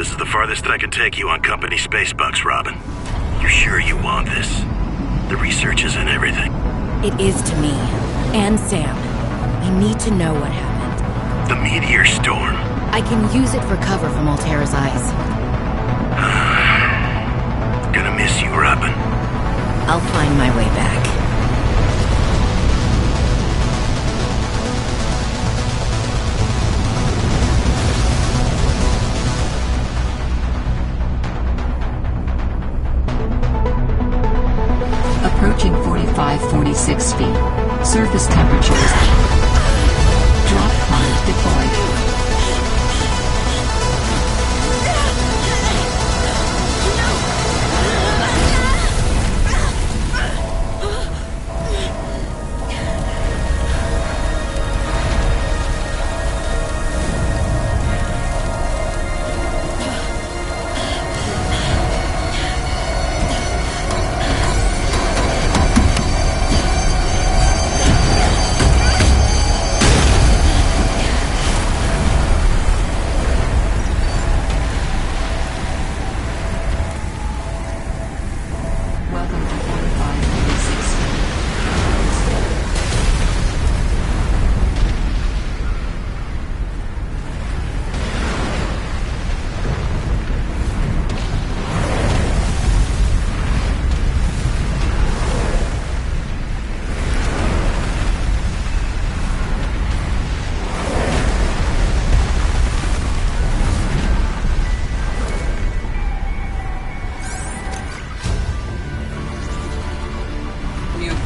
This is the farthest I can take you on company space bucks, Robin. You're sure you want this? The research isn't everything. It is to me. And Sam. We need to know what happened. The meteor storm. I can use it for cover from Altera's eyes. Gonna miss you, Robin. I'll find my way back. Approaching 45-46 feet. Surface temperatures. Drop pod deployed.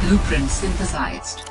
Blueprint synthesized.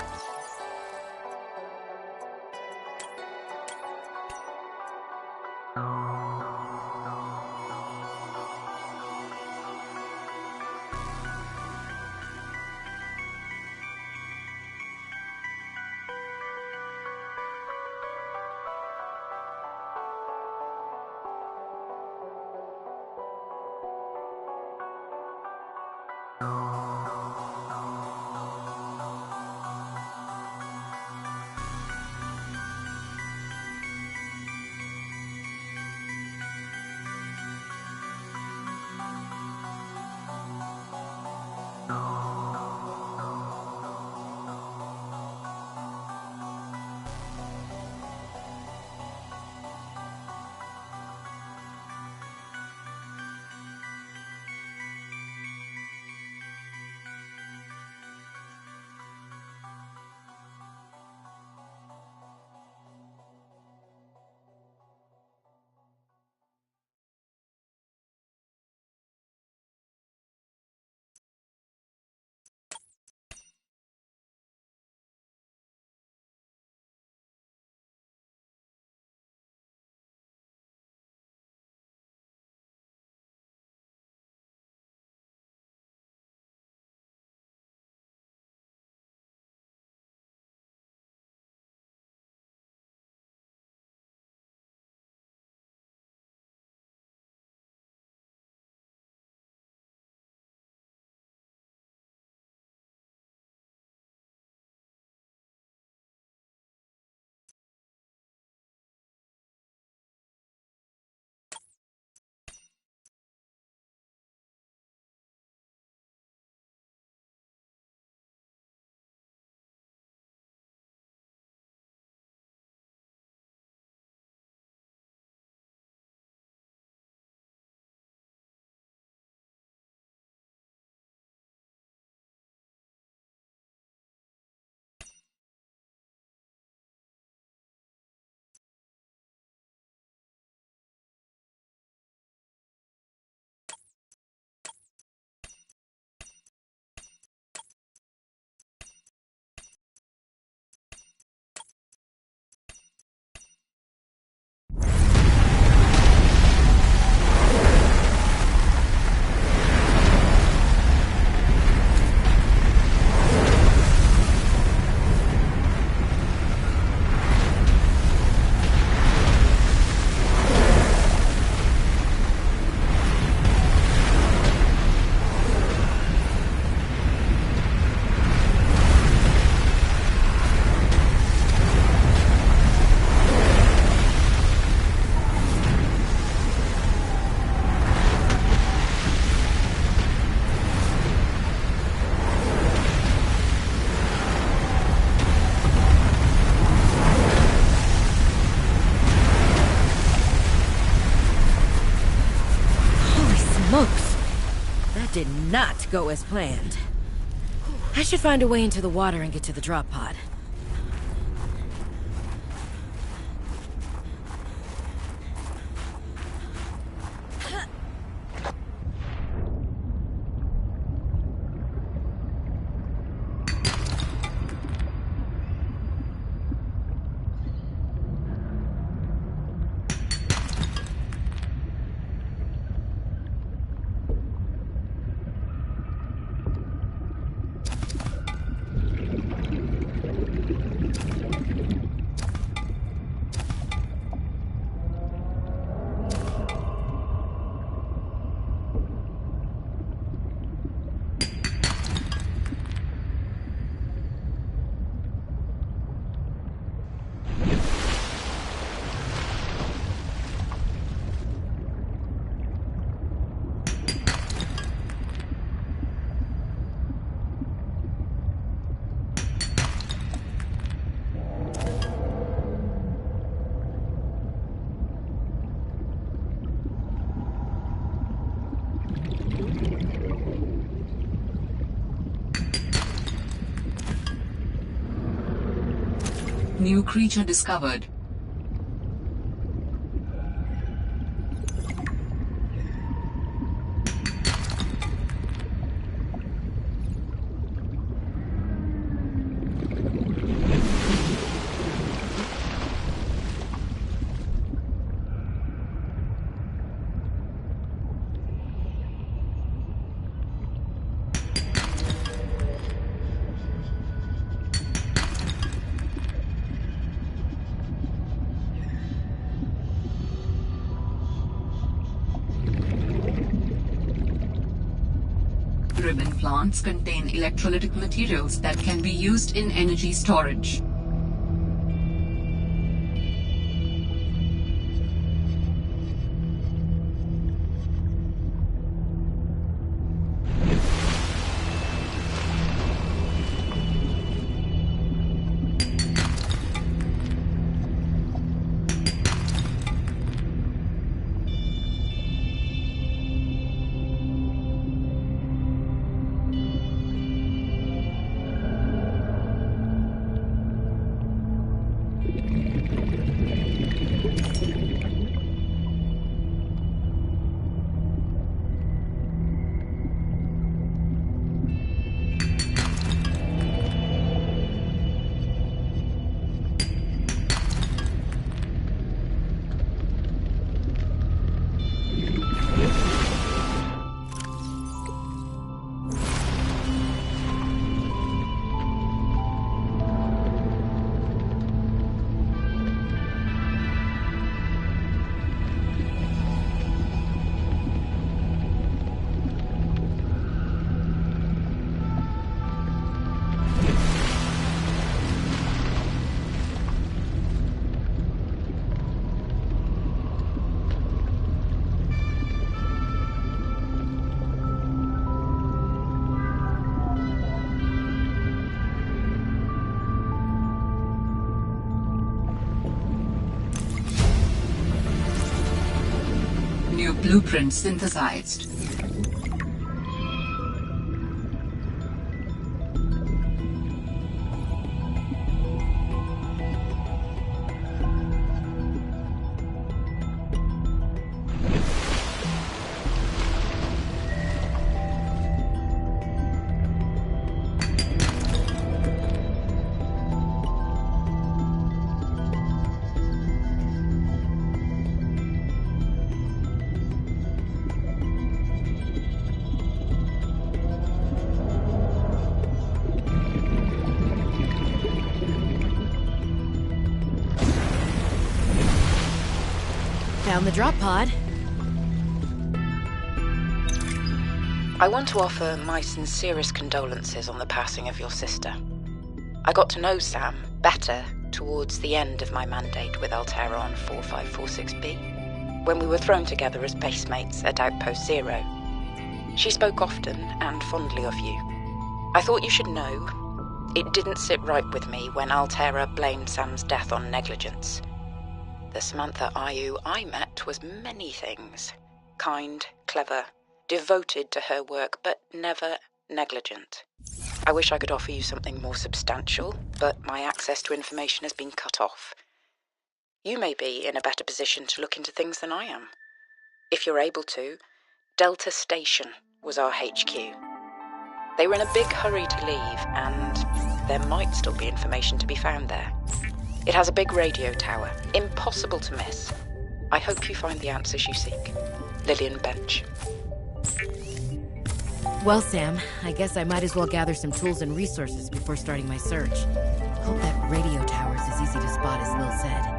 smokes! That did not go as planned. I should find a way into the water and get to the drop pod. New creature discovered. Ribbon plants contain electrolytic materials that can be used in energy storage. New blueprint synthesized. Found the drop pod. I want to offer my sincerest condolences on the passing of your sister. I got to know Sam better towards the end of my mandate with Altera on 4546B, when we were thrown together as basemates at Outpost Zero. She spoke often and fondly of you. I thought you should know it didn't sit right with me when Altera blamed Sam's death on negligence. The Samantha Ayu I met was many things. Kind, clever, devoted to her work, but never negligent. I wish I could offer you something more substantial, but my access to information has been cut off. You may be in a better position to look into things than I am. If you're able to, Delta Station was our HQ. They were in a big hurry to leave, and there might still be information to be found there. It has a big radio tower, impossible to miss. I hope you find the answers you seek. Lillian Bench. Well, Sam, I guess I might as well gather some tools and resources before starting my search. Hope that radio tower is as easy to spot as Lil said.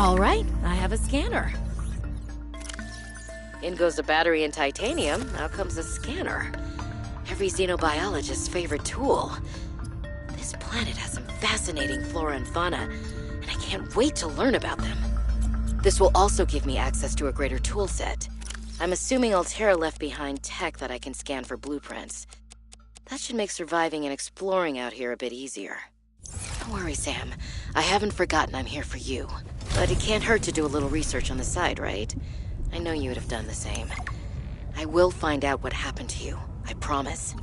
All right, I have a scanner. In goes the battery and titanium, out comes a scanner. Every xenobiologist's favorite tool. This planet has some fascinating flora and fauna, and I can't wait to learn about them. This will also give me access to a greater tool set. I'm assuming Altera left behind tech that I can scan for blueprints. That should make surviving and exploring out here a bit easier. Don't worry, Sam. I haven't forgotten I'm here for you. But it can't hurt to do a little research on the side, right? I know you would have done the same. I will find out what happened to you. I promise.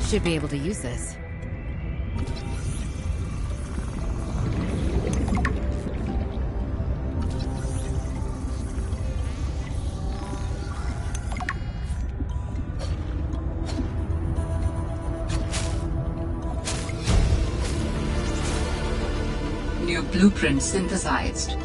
Should be able to use this. New blueprint synthesized.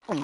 I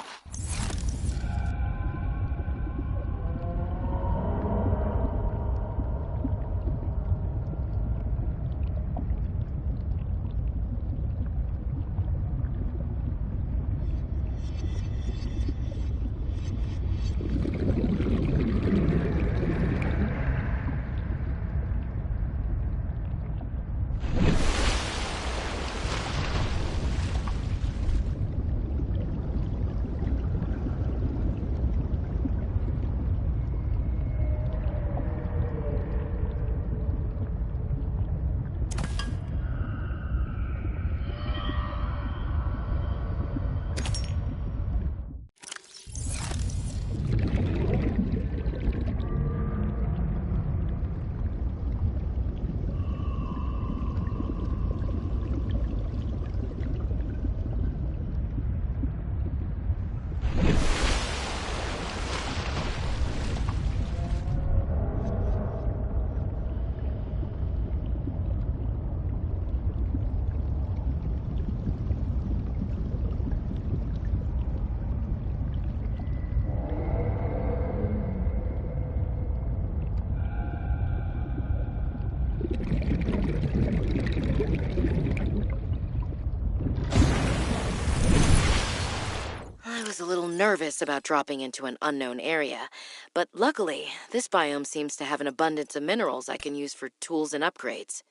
was a little nervous about dropping into an unknown area, but luckily, this biome seems to have an abundance of minerals I can use for tools and upgrades.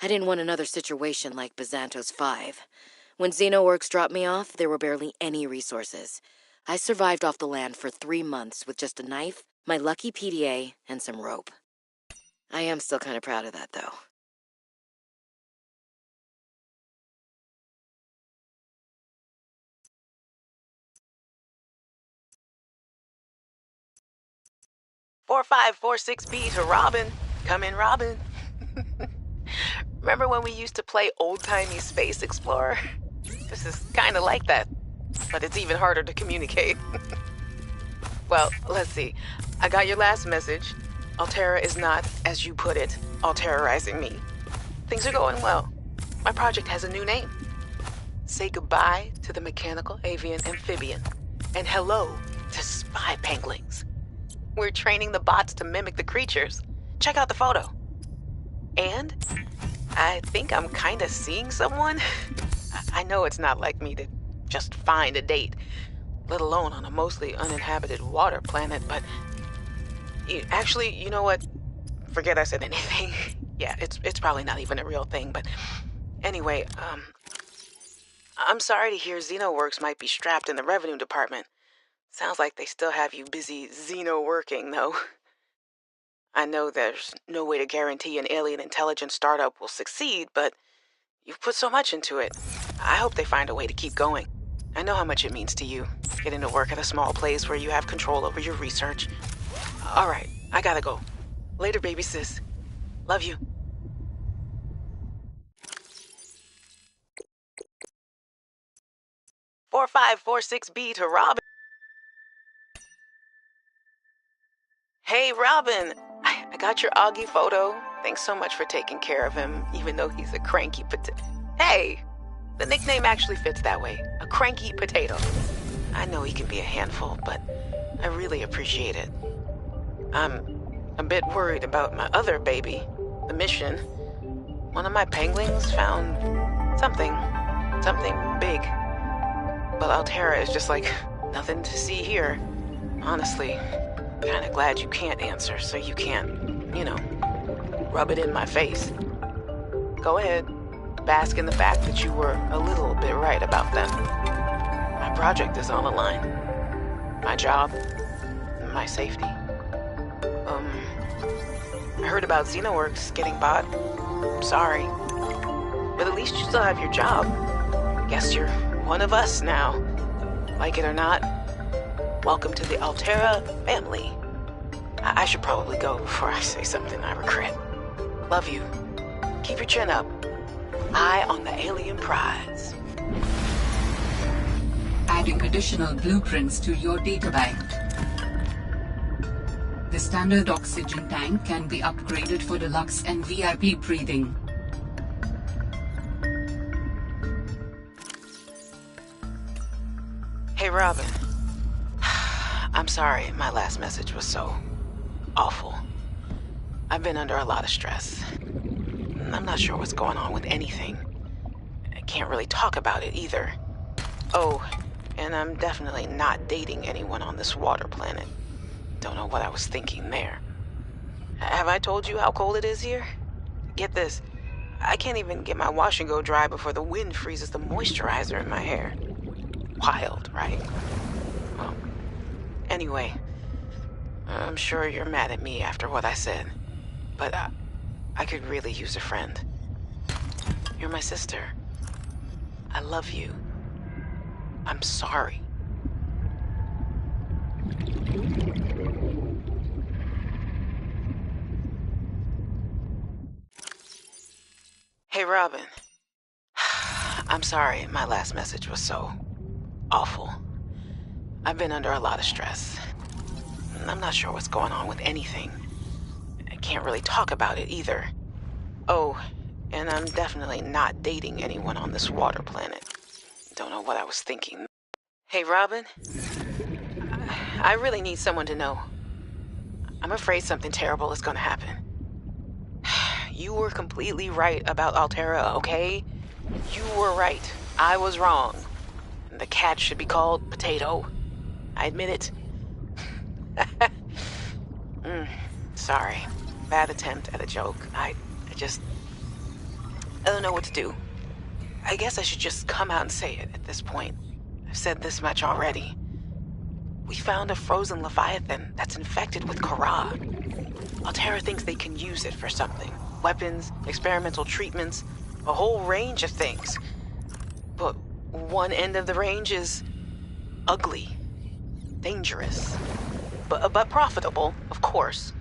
I didn't want another situation like Bazantos 5. When Xenoworks dropped me off, there were barely any resources. I survived off the land for 3 months with just a knife, my lucky PDA, and some rope. I am still kind of proud of that, though. "4546B to Robin. Come in, Robin." Remember when we used to play old-timey Space Explorer? This is kind of like that, but it's even harder to communicate. Well, let's see. I got your last message. Alterra is not, as you put it, all-terrorizing me. Things are going well. My project has a new name. Say goodbye to the mechanical avian amphibian, and hello to spy penguins. We're training the bots to mimic the creatures. Check out the photo. And I think I'm kind of seeing someone. I know it's not like me to just find a date, let alone on a mostly uninhabited water planet, but actually, you know what? Forget I said anything. Yeah, it's probably not even a real thing, but anyway, I'm sorry to hear Xenoworks might be strapped in the revenue department. Sounds like they still have you busy Xeno-working, though. I know there's no way to guarantee an alien intelligence startup will succeed, but you've put so much into it. I hope they find a way to keep going. I know how much it means to you, getting to work at a small place where you have control over your research. All right, I gotta go. Later, baby sis. Love you. "4546B to Robin." Hey, Robin. I got your Augie photo. Thanks so much for taking care of him, even though he's a cranky potato. Hey, the nickname actually fits that way. A cranky potato. I know he can be a handful, but I really appreciate it. I'm a bit worried about my other baby, the mission. One of my penguins found something big. But Alterra is just like nothing to see here. Honestly, kinda glad you can't answer so you can't, rub it in my face. Go ahead, bask in the fact that you were a little bit right about them. My project is on the line. My job, my safety. I heard about Xenoworks getting bought. Sorry. But at least you still have your job. Guess you're one of us now. Like it or not, welcome to the Alterra family. I should probably go before I say something I regret. Love you. Keep your chin up. Eye on the alien prize. Adding additional blueprints to your databank. The standard oxygen tank can be upgraded for deluxe and VIP breathing. Hey, Robin. I'm sorry my last message was so awful. I've been under a lot of stress. I'm not sure what's going on with anything. I can't really talk about it either. Oh, and I'm definitely not dating anyone on this water planet. Don't know what I was thinking there. Have I told you how cold it is here? Get this. I can't even get my wash and go dry before the wind freezes the moisturizer in my hair. Wild, right? Well, anyway, I'm sure you're mad at me after what I said, but I could really use a friend. You're my sister. I love you. I'm sorry. Hey, Robin. I'm sorry my last message was so awful. I've been under a lot of stress. I'm not sure what's going on with anything. I can't really talk about it either. Oh, and I'm definitely not dating anyone on this water planet. Don't know what I was thinking. Hey, Robin. I really need someone to know. I'm afraid something terrible is gonna happen. You were completely right about Altera, okay? You were right. I was wrong. The cat should be called Potato. I admit it. Sorry. Bad attempt at a joke. I don't know what to do. I guess I should just come out and say it at this point. I've said this much already. We found a frozen Leviathan that's infected with Kara. Altera thinks they can use it for something. Weapons, experimental treatments, a whole range of things. But one end of the range is ugly, dangerous, but profitable, of course.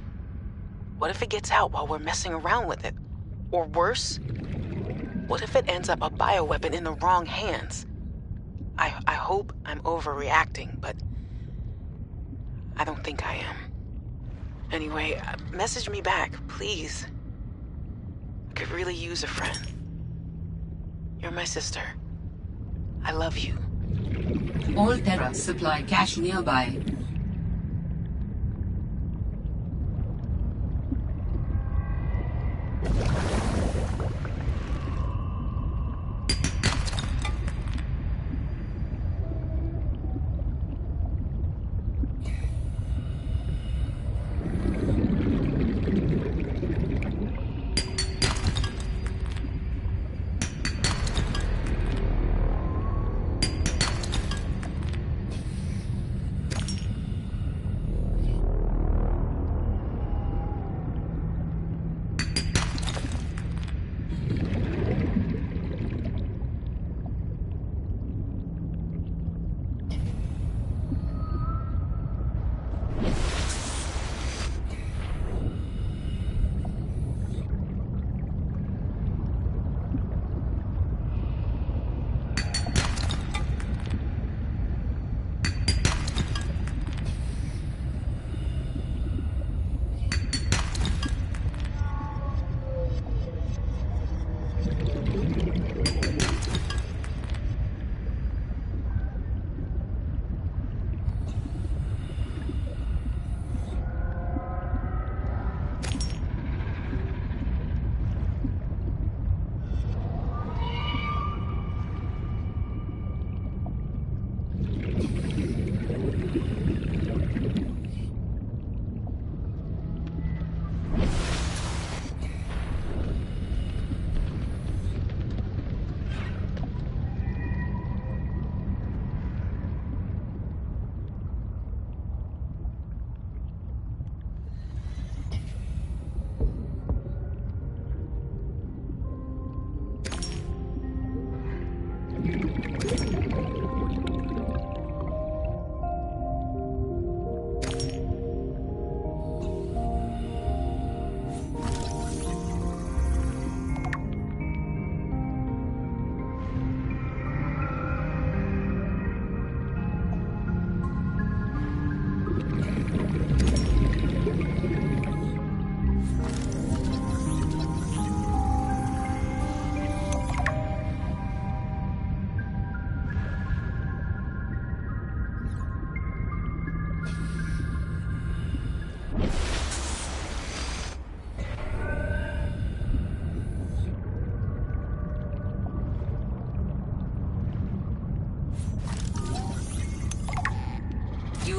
What if it gets out while we're messing around with it? Or worse, what if it ends up a bioweapon in the wrong hands? I hope I'm overreacting, but I don't think I am. Anyway, message me back, please. I could really use a friend. You're my sister. I love you. All Terra supply cache nearby.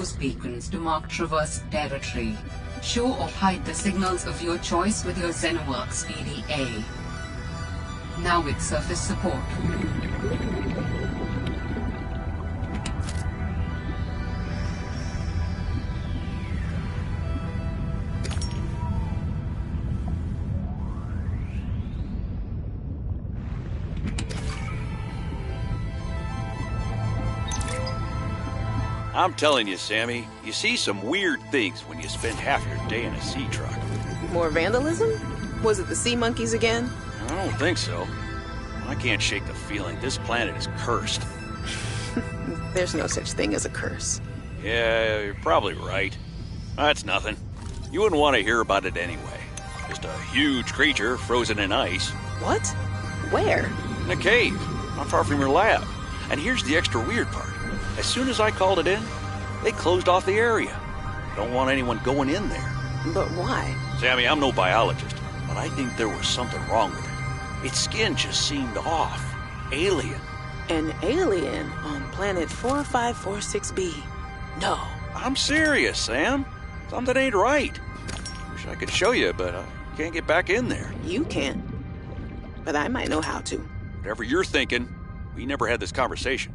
those beacons to mark traverse territory. Show or hide the signals of your choice with your Xenoworks PDA. Now with surface support. I'm telling you, Sammy, you see some weird things when you spend half your day in a sea truck. More vandalism? Was it the sea monkeys again? I don't think so. I can't shake the feeling this planet is cursed. There's no such thing as a curse. Yeah, you're probably right. That's nothing. You wouldn't want to hear about it anyway. Just a huge creature frozen in ice. What? Where? In a cave, not far from your lab. And here's the extra weird part. As soon as I called it in, they closed off the area. Don't want anyone going in there. But why? Sammy, I'm no biologist, but I think there was something wrong with it. Its skin just seemed off. Alien. An alien on planet 4546b. No. I'm serious, Sam. Something ain't right. Wish I could show you, but I can't get back in there. You can't. But I might know how to. Whatever you're thinking, we never had this conversation.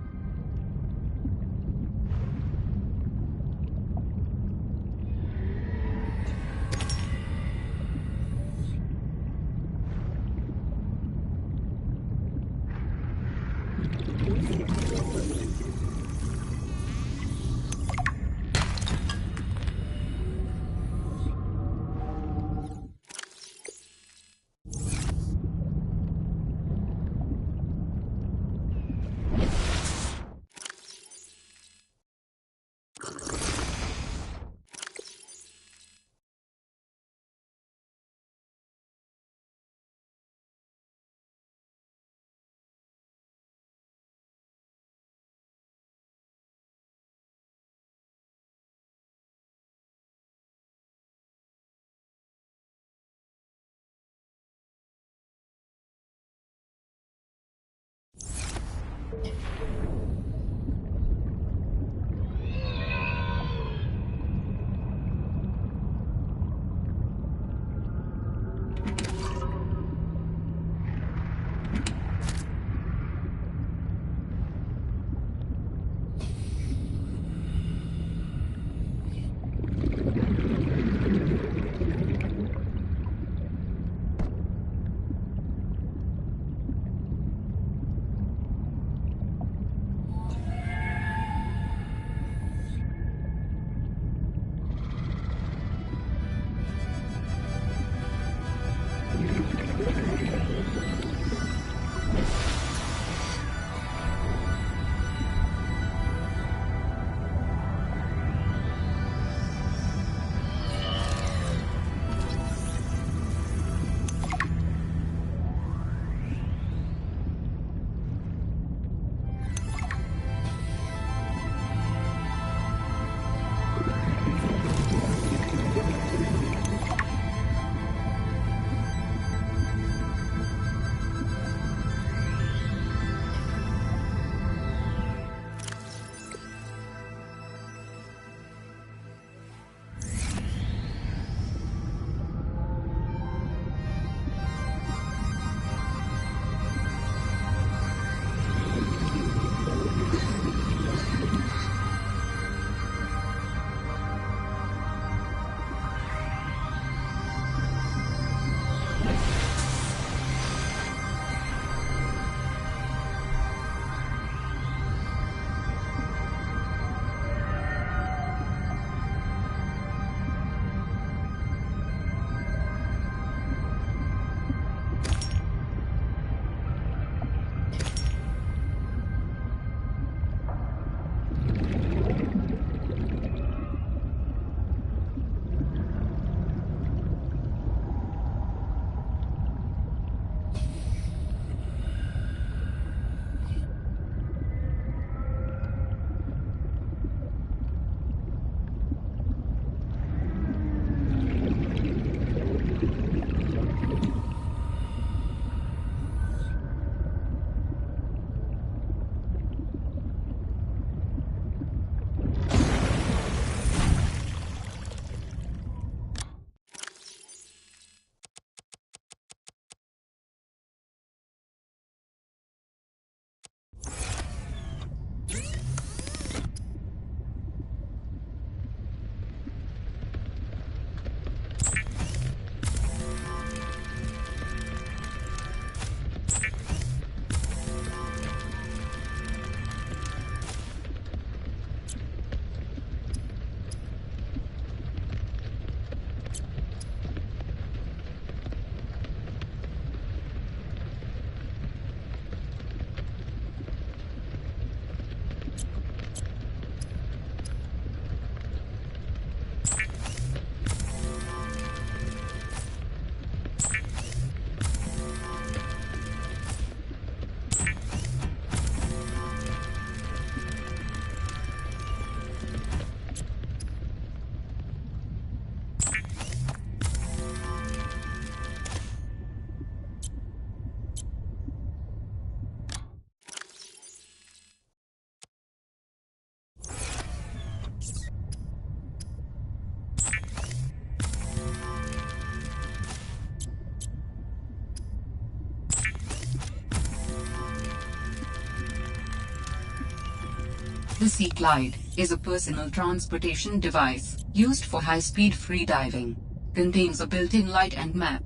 The Sea Glide is a personal transportation device used for high-speed freediving. Contains a built-in light and map.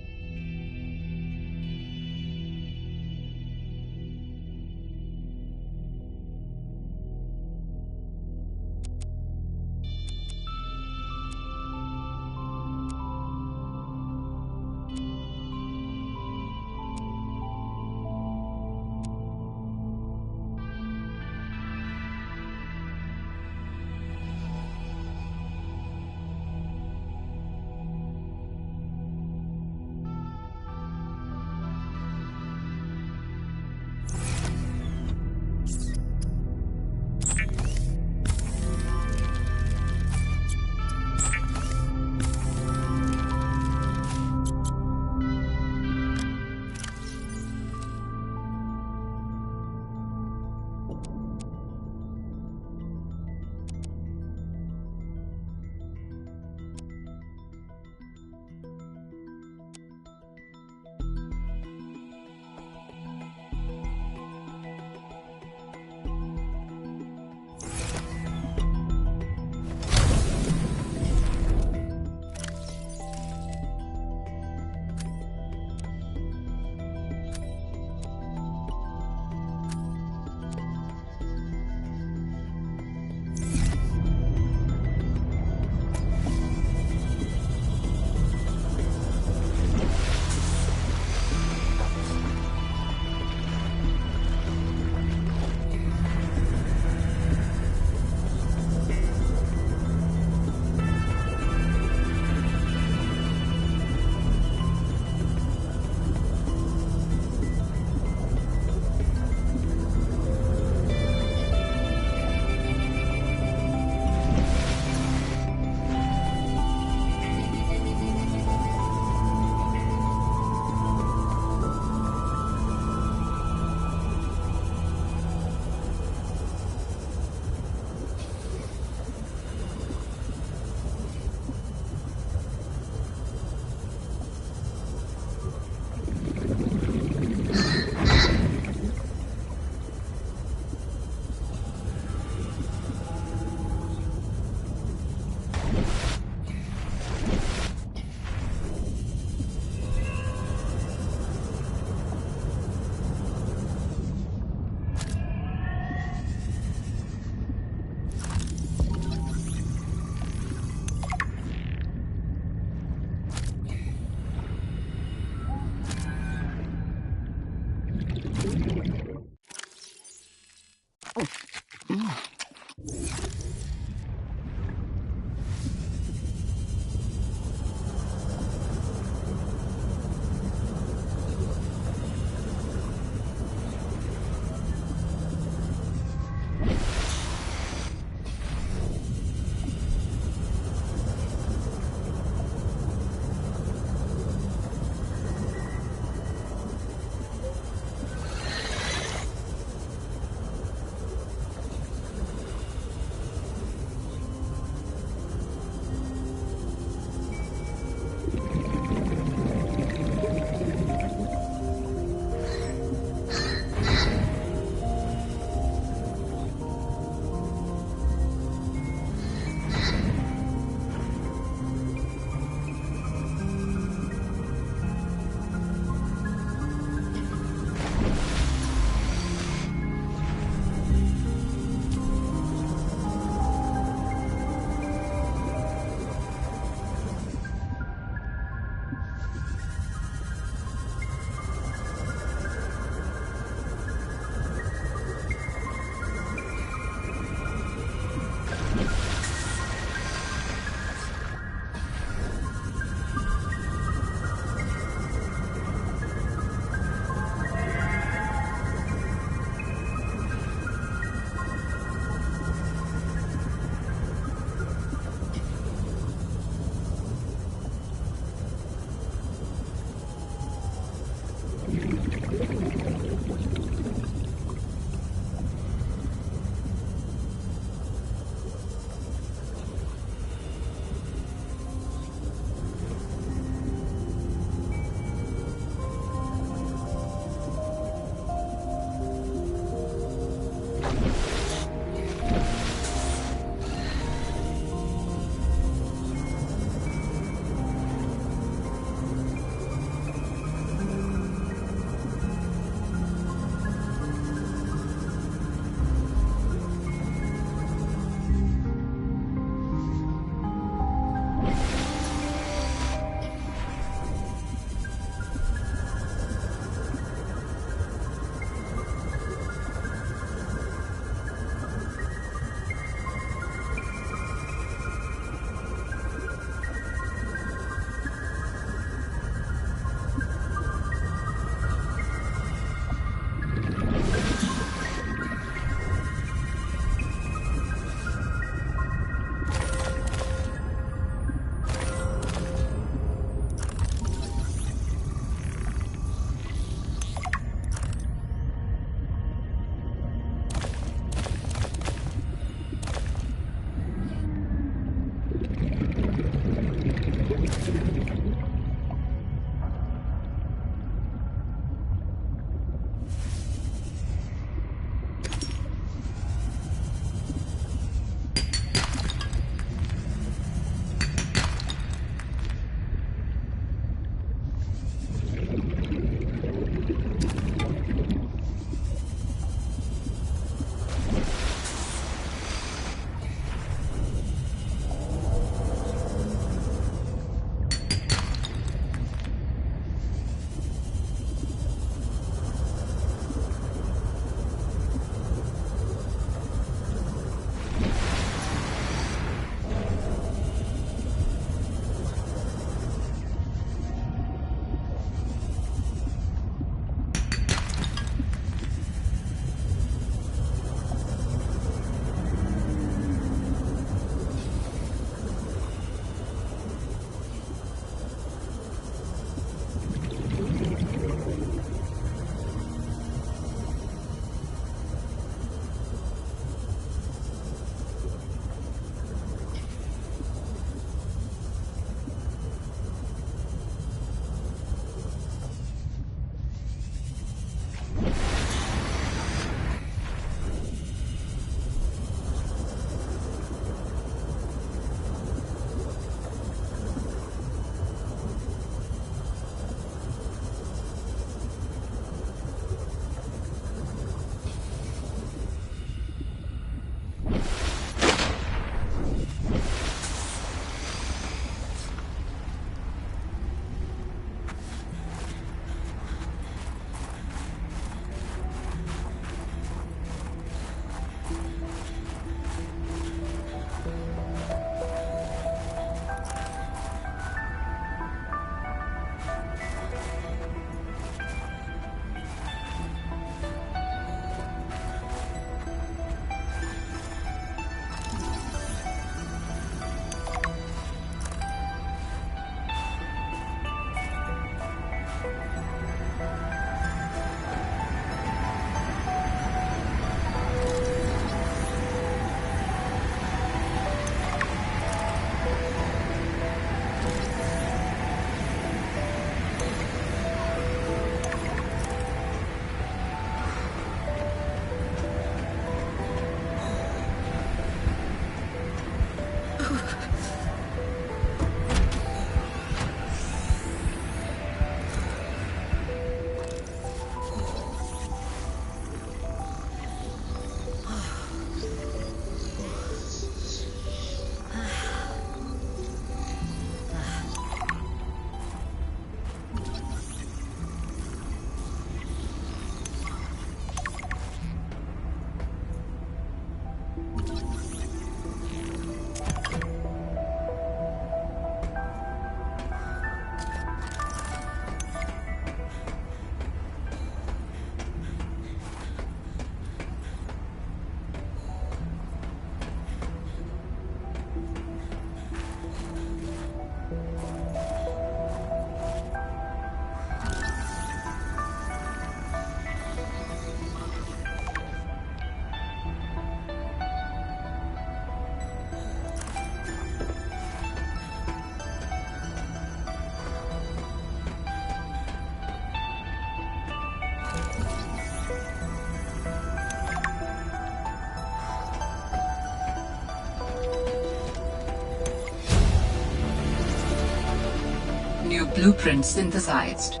new blueprint synthesized.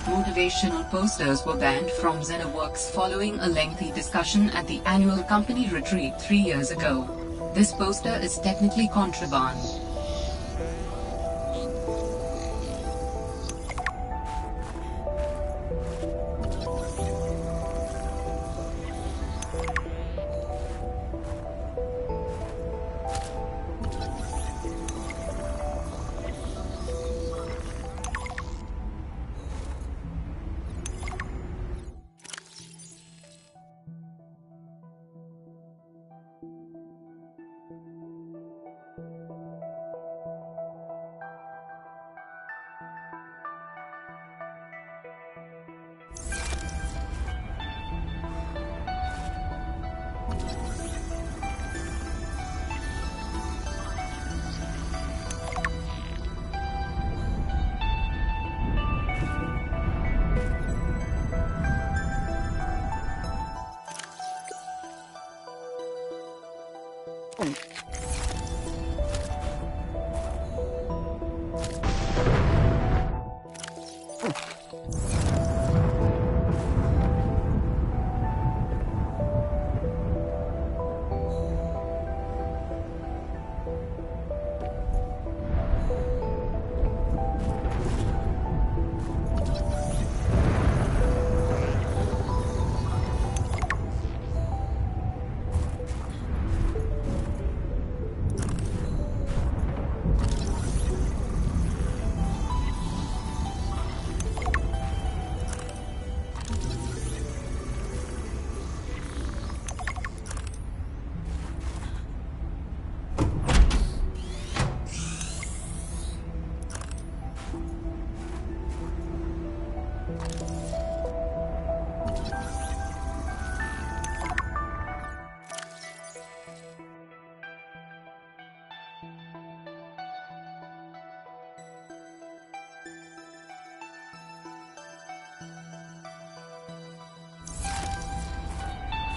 Motivational posters were banned from Xenoworks following a lengthy discussion at the annual company retreat 3 years ago. This poster is technically contraband.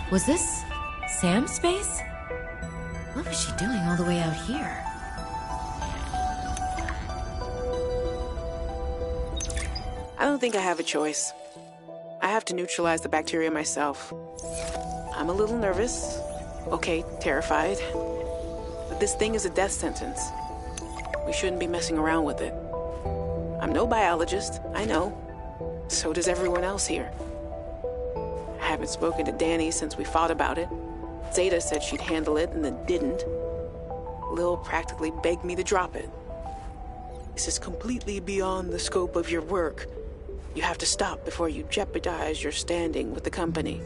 Was this Sam's space? What was she doing all the way out here? I don't think I have a choice. I have to neutralize the bacteria myself. I'm a little nervous. Okay, terrified. But this thing is a death sentence. We shouldn't be messing around with it. I'm no biologist, I know. So does everyone else here. I haven't spoken to Danny since we fought about it. Zeta said she'd handle it and then didn't. Lil practically begged me to drop it. This is completely beyond the scope of your work. You have to stop before you jeopardize your standing with the company.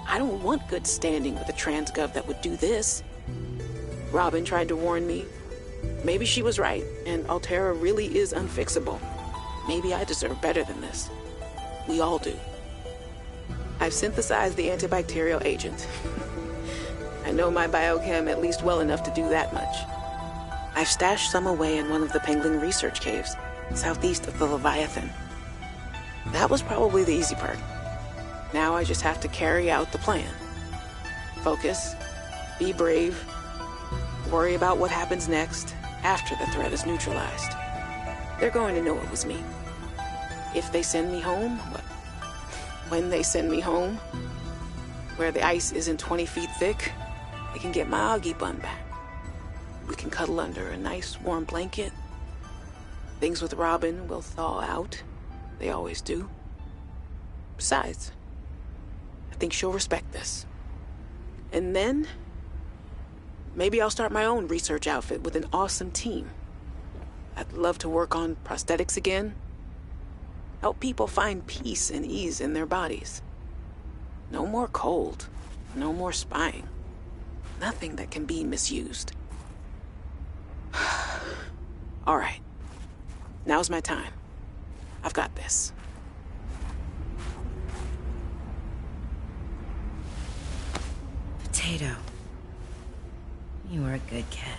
I don't want good standing with a transgov that would do this. Robin tried to warn me. Maybe she was right, and Altera really is unfixable. Maybe I deserve better than this. We all do. I've synthesized the antibacterial agent. I know my biochem at least well enough to do that much. I've stashed some away in one of the Penguin research caves, southeast of the Leviathan. That was probably the easy part. Now I just have to carry out the plan. Focus, be brave, worry about what happens next after the threat is neutralized. They're going to know it was me. If they send me home, when they send me home, where the ice isn't 20 feet thick, they can get my Augie bun back. We can cuddle under a nice warm blanket. Things with Robin will thaw out. They always do. Besides, I think she'll respect this. And then, maybe I'll start my own research outfit with an awesome team. I'd love to work on prosthetics again. Help people find peace and ease in their bodies. No more cold. No more spying. Nothing that can be misused. All right. Now's my time. I've got this. Potato. You are a good cat.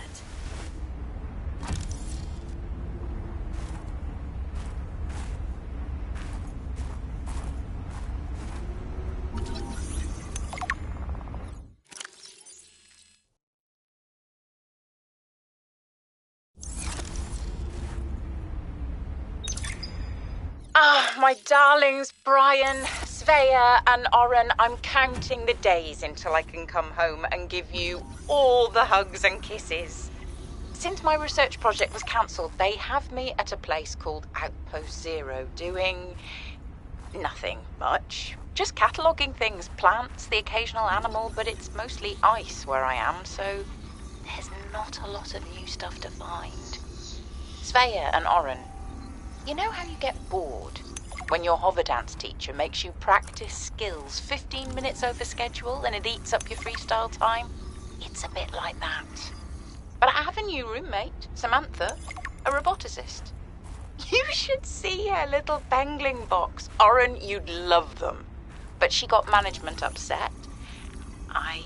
Ah, my darlings, Brian, Svea, and Oren, I'm counting the days until I can come home and give you all the hugs and kisses. Since my research project was cancelled, they have me at a place called Outpost Zero, doing nothing much. Just cataloguing things, plants, the occasional animal, but it's mostly ice where I am, so there's not a lot of new stuff to find. Svea and Oren, you know how you get bored when your hover dance teacher makes you practice skills 15 minutes over schedule and it eats up your freestyle time? It's a bit like that. But I have a new roommate, Samantha, a roboticist. You should see her little bangling box. Oren, you'd love them. But she got management upset. I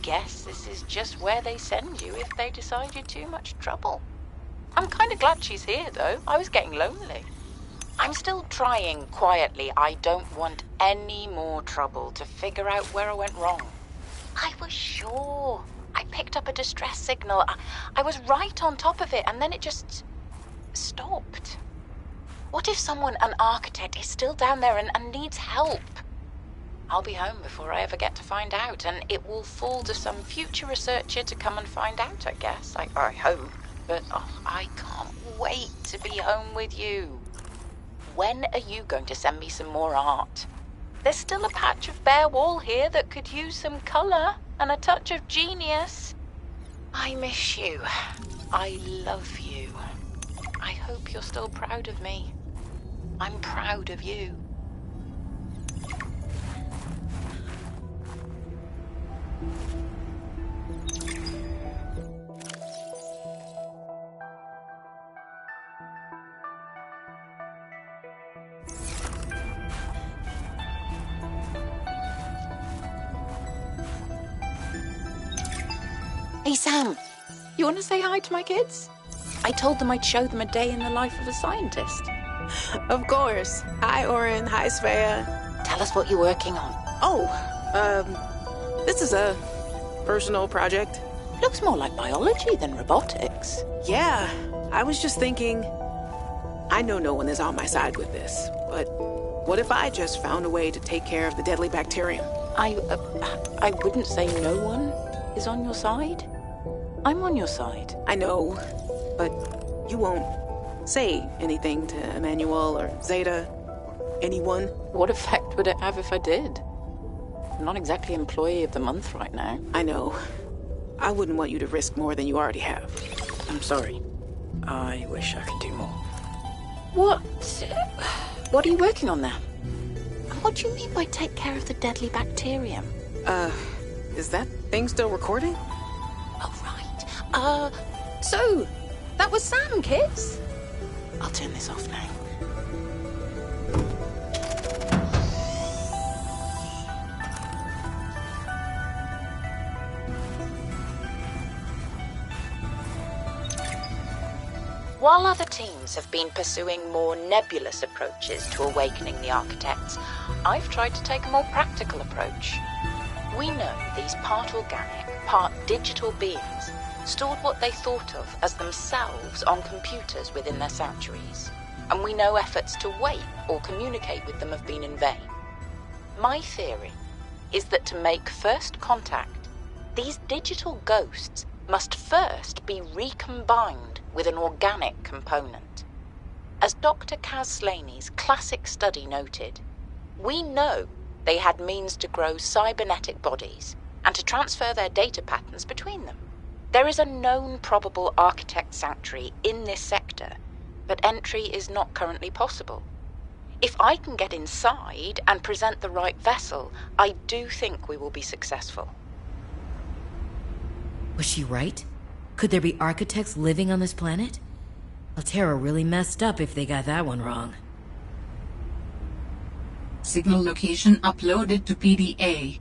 guess this is just where they send you if they decide you're too much trouble. I'm kind of glad she's here, though. I was getting lonely. I'm still trying quietly. I don't want any more trouble to figure out where I went wrong. I was sure. I picked up a distress signal. I was right on top of it, and then it just stopped. What if someone, an architect, is still down there and needs help? I'll be home before I ever get to find out, and it will fall to some future researcher to come and find out, I guess. I hope. But I can't wait to be home with you. When are you going to send me some more art? There's still a patch of bare wall here that could use some colour and a touch of genius. I miss you. I love you. I hope you're still proud of me. I'm proud of you. Hey, Sam, you want to say hi to my kids? I told them I'd show them a day in the life of a scientist. Of course. Hi, Oren. Hi, Svea. Tell us what you're working on. This is a personal project. Looks more like biology than robotics. Yeah, I was just thinking, I know no one is on my side with this, but what if I just found a way to take care of the deadly bacterium? I wouldn't say no one is on your side. I'm on your side. I know, but you won't say anything to Emmanuel or Zeta or anyone. What effect would it have if I did? I'm not exactly employee of the month right now. I know. I wouldn't want you to risk more than you already have. I'm sorry. I wish I could do more. What are you working on there? And what do you mean by take care of the deadly bacterium? Is that thing still recording? Oh, right. So, that was Sam, kids? I'll turn this off now. While other teams have been pursuing more nebulous approaches to awakening the architects, I've tried to take a more practical approach. We know these part organic, part digital beings stored what they thought of as themselves on computers within their sanctuaries, and we know efforts to wake or communicate with them have been in vain. My theory is that to make first contact, these digital ghosts must first be recombined with an organic component. As Dr. Kaz Slaney's classic study noted, We know they had means to grow cybernetic bodies and to transfer their data patterns between them. There is a known probable architect sanctuary in this sector, but entry is not currently possible. If I can get inside and present the right vessel, I do think we will be successful. Was she right? Could there be architects living on this planet? Altera really messed up if they got that one wrong. Signal location uploaded to PDA.